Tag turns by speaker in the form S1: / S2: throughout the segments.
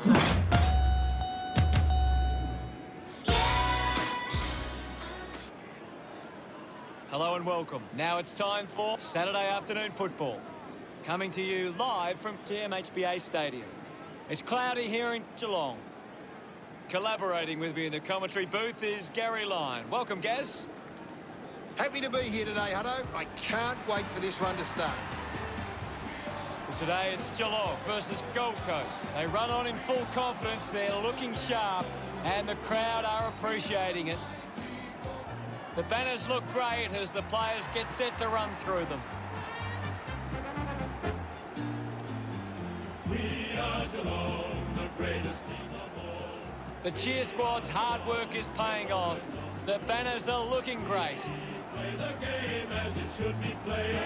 S1: Hello and welcome. Now it's time for Saturday afternoon football. Coming to you live from GMHBA Stadium. It's cloudy here in Geelong. Collaborating with me in the commentary booth is Gary Lyon. Welcome, Gaz.
S2: Happy to be here today, Hutto. I can't wait for this one to start.
S1: Well, today it's Geelong versus Gold Coast. They run on in full confidence. They're looking sharp and the crowd are appreciating it. The banners look great as the players get set to run through them.
S3: We are Geelong, the greatest team of all.
S1: The cheer squad's hard work is paying off. The banners are looking great.
S3: Play the game as it should be played,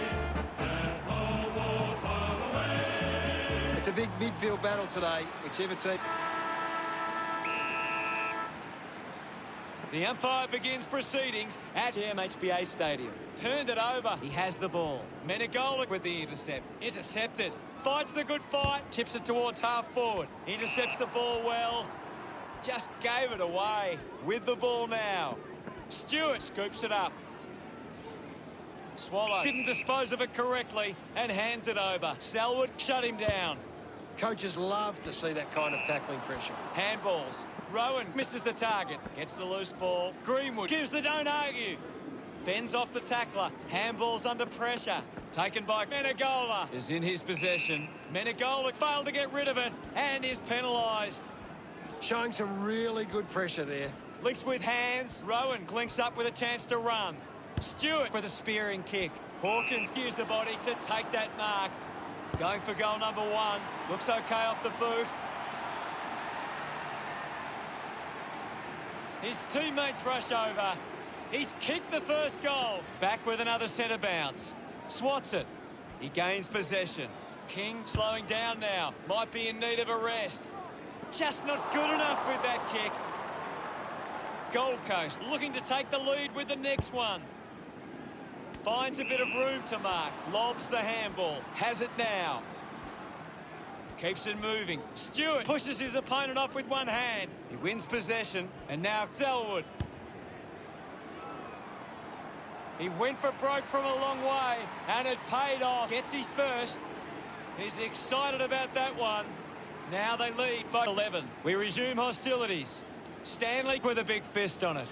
S3: at home or far away.
S2: It's a big midfield battle today, whichever team.
S1: The umpire begins proceedings at GMHBA Stadium. Turned it over. He has the ball. Menegola with the intercept. Intercepted. Fights the good fight. Chips it towards half forward. Intercepts the ball well. Just gave it away. With the ball now. Stewart scoops it up. Swallow didn't dispose of it correctly and hands it over. Selwood shut him down.
S2: Coaches love to see that kind of tackling pressure.
S1: Handballs. Rowan misses the target. Gets the loose ball. Greenwood gives the don't argue. Fends off the tackler. Handballs under pressure. Taken by Menegola. Is in his possession. Menegola failed to get rid of it and is penalised.
S2: Showing some really good pressure there.
S1: Links with hands. Rowan links up with a chance to run. Stewart with a spearing kick. Hawkins used the body to take that mark. Going for goal number 1. Looks okay off the boot. His teammates rush over. He's kicked the first goal. Back with another centre bounce. Swats it. He gains possession. King slowing down now. Might be in need of a rest. Just not good enough with that kick. Gold Coast looking to take the lead with the next one. Finds a bit of room to mark. Lobs the handball. Has it now. Keeps it moving. Stewart pushes his opponent off with one hand. He wins possession. And now Selwood. He went for broke from a long way. And it paid off. Gets his first. He's excited about that one. Now they lead by 11. We resume hostilities. Stanley with a big fist on it.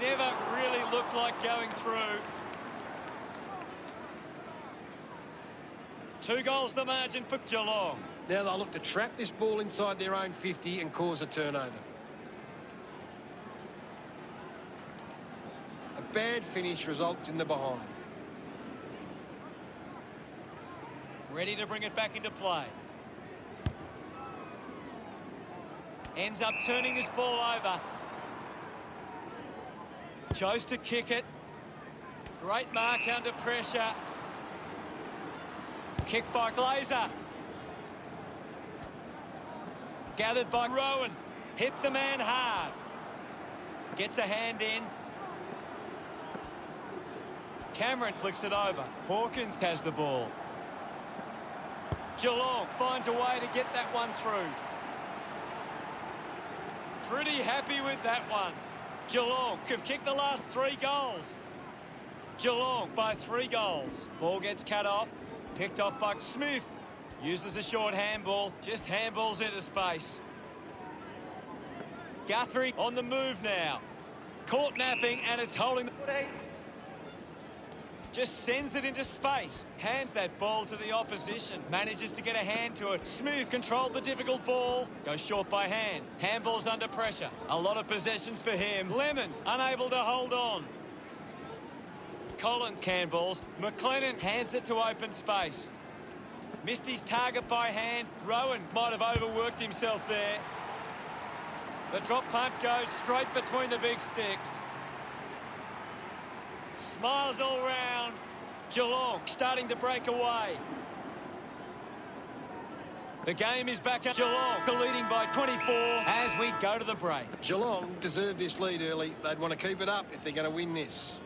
S1: Never really looked like going through. 2 goals the margin for Geelong.
S2: Now they'll look to trap this ball inside their own 50 and cause a turnover. A bad finish results in the behind.
S1: Ready to bring it back into play. Ends up turning this ball over. Chose to kick it. Great mark under pressure. Kick by Glazer. Gathered by Rowan. Hit the man hard. Gets a hand in. Cameron flicks it over. Hawkins has the ball. Geelong finds a way to get that one through. Pretty happy with that one. Geelong have kicked the last 3 goals. Geelong by 3 goals. Ball gets cut off. Picked off by Smith. Uses a short handball. Just handballs into space. Guthrie on the move now. Caught napping and it's holding the... Just sends it into space. Hands that ball to the opposition. Manages to get a hand to it. Smith controlled the difficult ball. Goes short by hand. Handballs under pressure. A lot of possessions for him. Lemons unable to hold on. Collins handballs. McLennan hands it to open space. Missed his target by hand. Rowan might have overworked himself there. The drop punt goes straight between the big sticks. Smiles all round. Geelong starting to break away. The game is back at Geelong, leading by 24 as we go to the break.
S2: Geelong deserve this lead early. They'd want to keep it up if they're going to win this.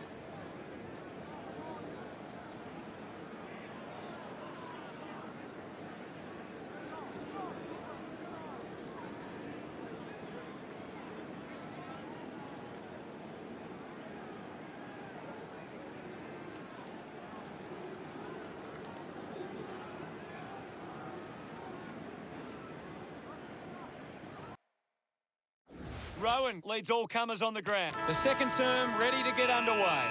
S1: Rowan leads all comers on the ground. The second term ready to get underway.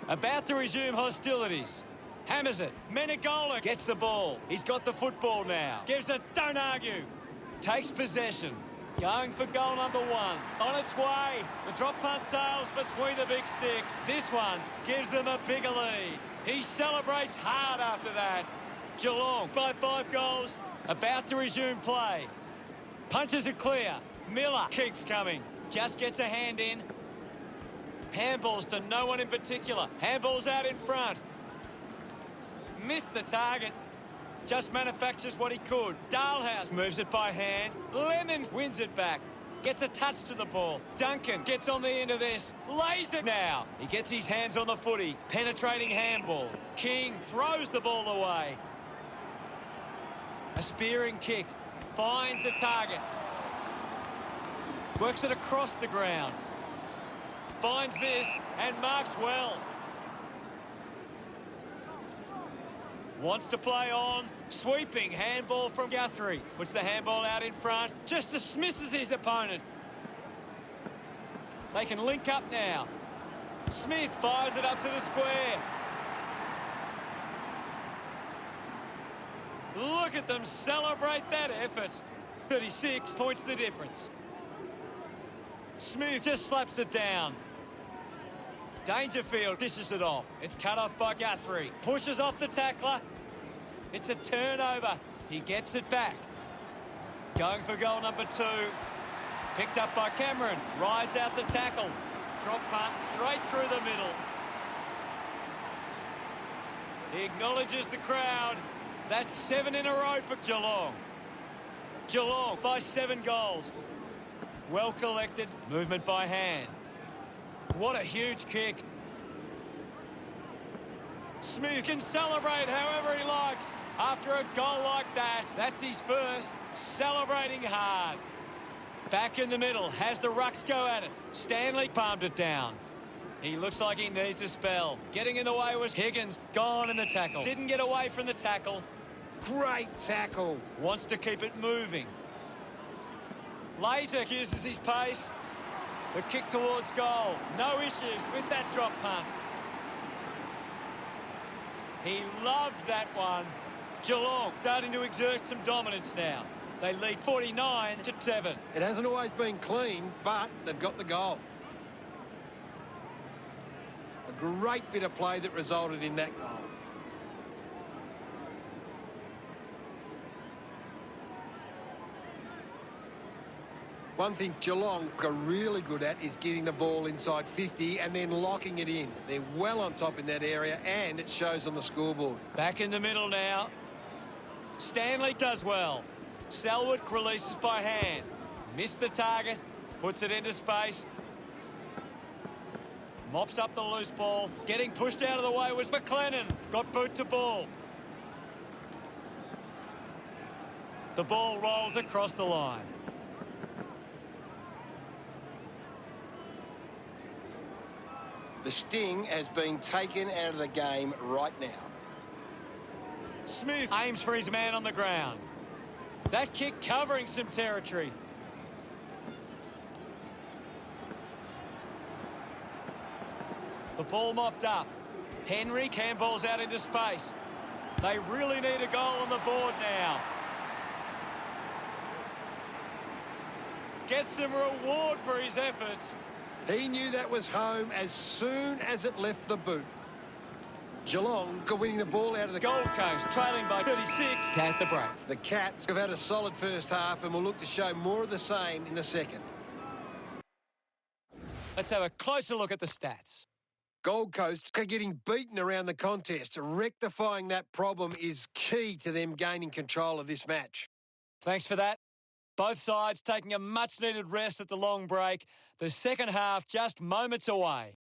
S1: About to resume hostilities. Hammers it. Menegola gets the ball. He's got the football now. Gives it, don't argue. Takes possession. Going for goal number 1. On its way. The drop punt sails between the big sticks. This one gives them a bigger lead. He celebrates hard after that. Geelong by 5 goals. About to resume play. Punches it clear. Miller keeps coming. Just gets a hand in. Handballs to no one in particular. Handballs out in front. Missed the target. Just manufactures what he could. Dalhouse moves it by hand. Lennon wins it back. Gets a touch to the ball. Duncan gets on the end of this. Lays it now. He gets his hands on the footy. Penetrating handball. King throws the ball away. A spearing kick. Finds a target. Works it across the ground. Finds this and marks well. Wants to play on. Sweeping handball from Guthrie. Puts the handball out in front. Just dismisses his opponent. They can link up now. Smith fires it up to the square. Look at them celebrate that effort. 36 points the difference. Smith just slaps it down. Dangerfield dishes it off. It's cut off by Guthrie. Pushes off the tackler. It's a turnover. He gets it back. Going for goal number 2. Picked up by Cameron. Rides out the tackle. Drop punt straight through the middle. He acknowledges the crowd. That's 7 in a row for Geelong. Geelong by 7 goals. Well collected. Movement by hand. What a huge kick. Smith can celebrate however he likes after a goal like that. That's his first. Celebrating hard. Back in the middle. Has the rucks go at it. Stanley palmed it down. He looks like he needs a spell. Getting in the way was Higgins. Gone in the tackle. Didn't get away from the tackle.
S2: Great tackle.
S1: Wants to keep it moving. Laser uses his pace. The kick towards goal. No issues with that drop punt. He loved that one. Geelong starting to exert some dominance now. They lead 49-7.
S2: It hasn't always been clean, but they've got the goal. A great bit of play that resulted in that goal. One thing Geelong are really good at is getting the ball inside 50 and then locking it in. They're well on top in that area, and it shows on the scoreboard.
S1: Back in the middle now. Stanley does well. Selwood releases by hand. Missed the target. Puts it into space. Mops up the loose ball. Getting pushed out of the way was McLennan. Got boot to ball. The ball rolls across the line.
S2: The sting has been taken out of the game right now.
S1: Smith aims for his man on the ground. That kick covering some territory. The ball mopped up. Henry handballs out into space. They really need a goal on the board now. Gets some reward for his efforts.
S2: He knew that was home as soon as it left the boot. Geelong are winning the ball out of the
S1: Gold Coast trailing by 36 at the break.
S2: The Cats have had a solid first half and will look to show more of the same in the second.
S1: Let's have a closer look at the stats.
S2: Gold Coast are getting beaten around the contest. Rectifying that problem is key to them gaining control of this match.
S1: Thanks for that. Both sides taking a much-needed rest at the long break. The second half just moments away.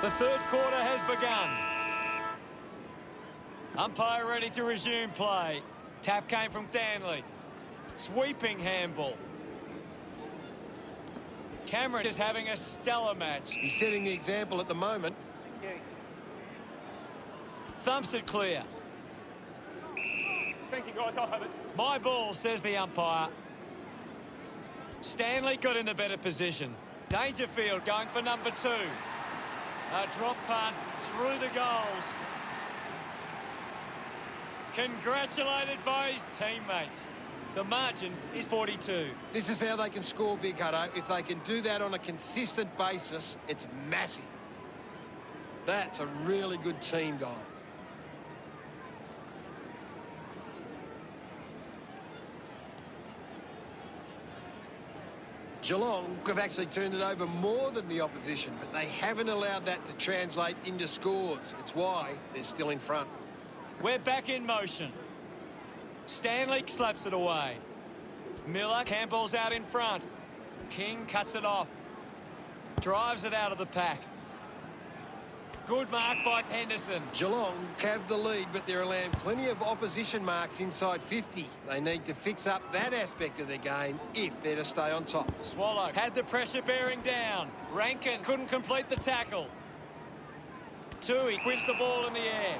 S1: The third quarter has begun. Umpire ready to resume play. Tap came from Stanley. Sweeping handball. Cameron is having a stellar match.
S2: He's setting the example at the moment.
S1: Thumps it clear.
S4: Thank you, guys. I'll have it.
S1: My ball, says the umpire. Stanley got in the better position. Dangerfield going for number 2. A drop punt through the goals. Congratulated by his teammates. The margin is 42.
S2: This is how they can score big, Hutto. If they can do that on a consistent basis, it's massive. That's a really good team goal. Geelong have actually turned it over more than the opposition, but they haven't allowed that to translate into scores. It's why they're still in front.
S1: We're back in motion. Stanley slaps it away. Miller, Campbell's out in front. King cuts it off. Drives it out of the pack. Good mark by Henderson.
S2: Geelong have the lead, but they're allowing plenty of opposition marks inside 50. They need to fix up that aspect of their game if they're to stay on top.
S1: Swallow had the pressure bearing down. Rankin couldn't complete the tackle. Tui wins the ball in the air.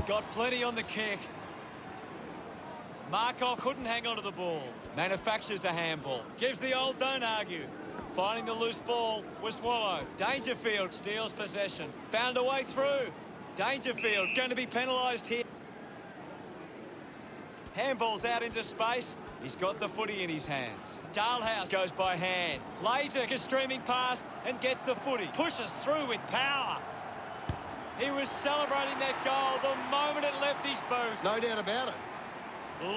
S1: Got plenty on the kick. Markov couldn't hang on to the ball. Manufactures a handball. Gives the old don't argue. Finding the loose ball was Swallow. Dangerfield steals possession. Found a way through. Dangerfield going to be penalised here. Handball's out into space. He's got the footy in his hands. Dalhouse goes by hand. Laser is streaming past and gets the footy. Pushes through with power. He was celebrating that goal the moment it left his boot.
S2: No doubt about it.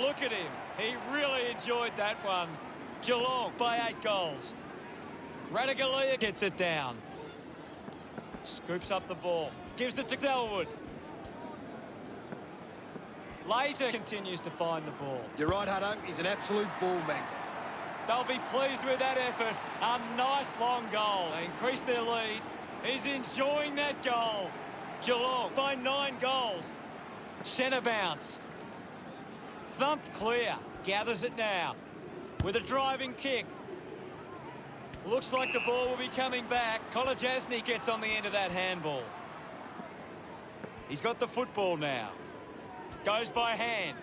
S1: Look at him. He really enjoyed that one. Geelong by 8 goals. Radaglia gets it down. Scoops up the ball. Gives it to Selwood. Laser continues to find the ball.
S2: You're right, Hutto. He's an absolute ball magnet.
S1: They'll be pleased with that effort. A nice long goal. They increase their lead. He's enjoying that goal. Geelong by 9 goals. Centre bounce. Thumped clear. Gathers it now. With a driving kick. Looks like the ball will be coming back. Kolajasny gets on the end of that handball. He's got the football now. Goes by hand.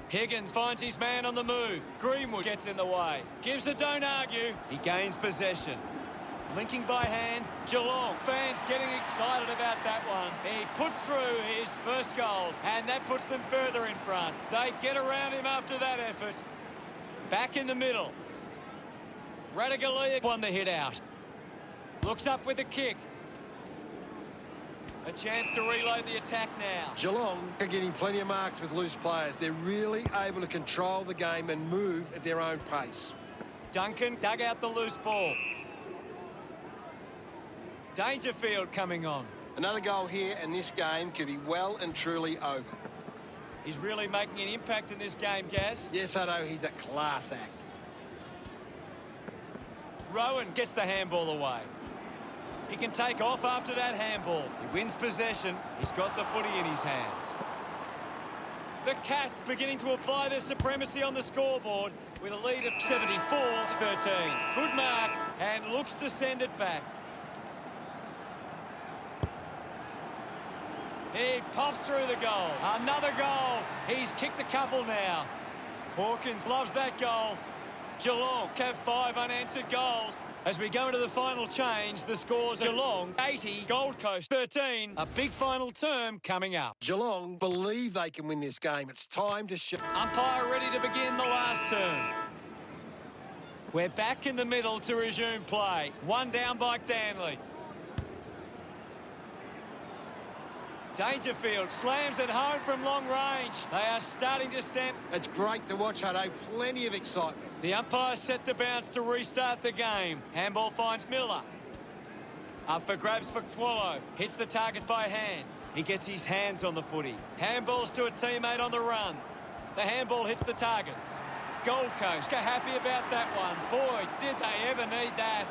S1: Higgins finds his man on the move. Greenwood gets in the way. Gives a don't argue. He gains possession. Linking by hand. Geelong fans getting excited about that one. He puts through his first goal, and that puts them further in front. They get around him after that effort. Back in the middle. Radaglia won the hit out. Looks up with a kick. A chance to reload the attack now.
S2: Geelong are getting plenty of marks with loose players. They're really able to control the game and move at their own pace.
S1: Duncan dug out the loose ball. Dangerfield coming on.
S2: Another goal here, and this game could be well and truly over.
S1: He's really making an impact in this game, Gaz.
S2: Yes, Hutto, he's a class act.
S1: Rowan gets the handball away. He can take off after that handball. He wins possession. He's got the footy in his hands. The Cats beginning to apply their supremacy on the scoreboard with a lead of 74-13. Good mark, and looks to send it back. He pops through the goal. Another goal. He's kicked a couple now. Hawkins loves that goal. Geelong have 5 unanswered goals. As we go into the final change, the scores are Geelong 80, Gold Coast 13. A big final term coming up.
S2: Geelong believe they can win this game. It's time to show.
S1: Umpire ready to begin the last term. We're back in the middle to resume play. One down by Stanley. Dangerfield slams it home from long range. They are starting to stamp.
S2: It's great to watch, Hutto. Plenty of excitement.
S1: The umpire set the bounce to restart the game. Handball finds Miller. Up for grabs for Swallow. Hits the target by hand. He gets his hands on the footy. Handballs to a teammate on the run. The handball hits the target. Gold Coast are happy about that one. Boy, did they ever need that.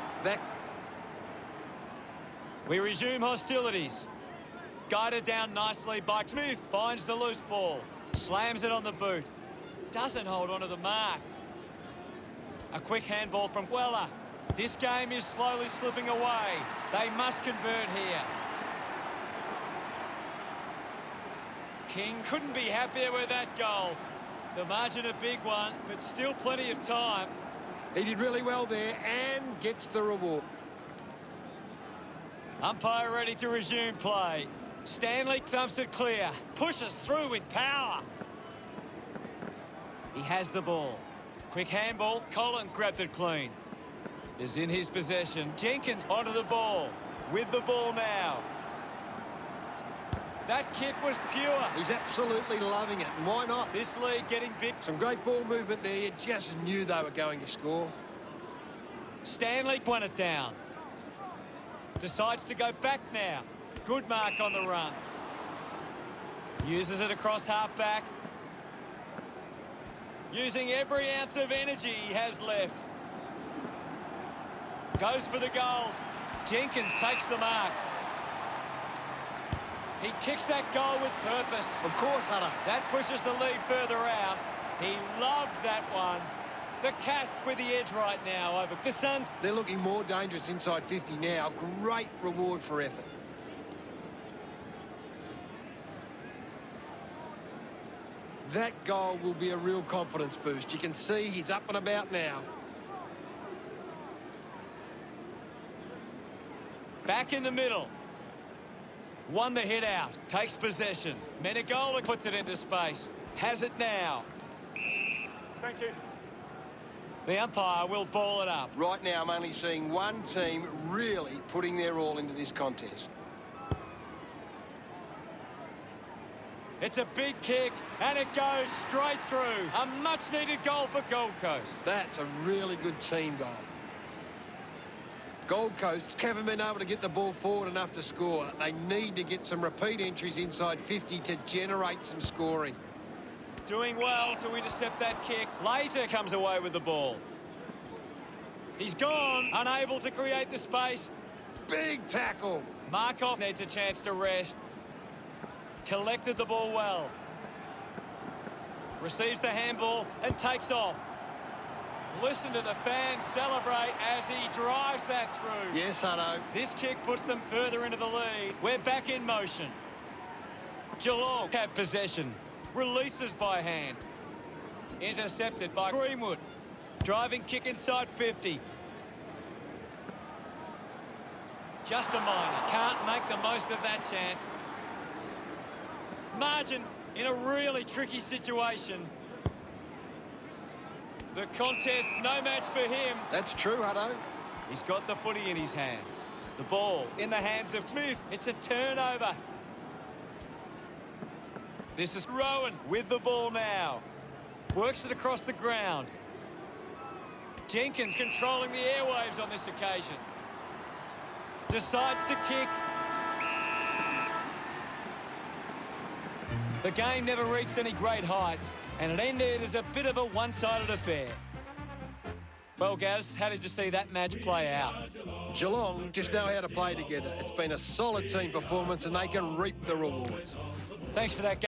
S1: We resume hostilities. Guided down nicely by Smith. Finds the loose ball. Slams it on the boot. Doesn't hold onto the mark. A quick handball from Weller. This game is slowly slipping away. They must convert here. King couldn't be happier with that goal. The margin a big one, but still plenty of time.
S2: He did really well there and gets the reward.
S1: Umpire ready to resume play. Stanley thumps it clear. Pushes through with power. He has the ball. Quick handball. Collins grabbed it clean. Is in his possession. Jenkins onto the ball. With the ball now. That kick was pure.
S2: He's absolutely loving it, and why not?
S1: This lead getting big.
S2: Some great ball movement there. You just knew they were going to score.
S1: Stanley won it down. Decides to go back now. Good mark on the run. Uses it across half-back. Using every ounce of energy he has left. Goes for the goals. Jenkins takes the mark. He kicks that goal with purpose.
S2: Of course, Hunter.
S1: That pushes the lead further out. He loved that one. The Cats with the edge right now over the Suns.
S2: They're looking more dangerous inside 50 now. Great reward for effort. That goal will be a real confidence boost. You can see he's up and about now.
S1: Back in the middle. Won the hit out. Takes possession. Menegola puts it into space. Has it now.
S3: Thank you.
S1: The umpire will ball it up.
S2: Right now, I'm only seeing one team really putting their all into this contest.
S1: It's a big kick, and it goes straight through. A much-needed goal for Gold Coast.
S2: That's a really good team goal. Gold Coast haven't been able to get the ball forward enough to score. They need to get some repeat entries inside 50 to generate some scoring.
S1: Doing well to intercept that kick. Laser comes away with the ball. He's gone, unable to create the space.
S2: Big tackle.
S1: Markov needs a chance to rest. Collected the ball well. Receives the handball and takes off. Listen to the fans celebrate as he drives that through.
S2: Yes, Hutto.
S1: This kick puts them further into the lead. We're back in motion. Geelong have possession. Releases by hand. Intercepted by Greenwood. Driving kick inside 50. Just a minor. Can't make the most of that chance. Margin in a really tricky situation. The contest, no match for him.
S2: That's true, Hutto.
S1: He's got the footy in his hands. The ball in the hands of Smith. It's a turnover. This is Rowan with the ball now. Works it across the ground. Jenkins controlling the airwaves on this occasion. Decides to kick. The game never reached any great heights, and it ended as a bit of a one-sided affair. Well, Gaz, how did you see that match play out?
S2: Geelong just know how to play together. It's been a solid team performance, and they can reap the rewards.
S1: Thanks for that, Gaz.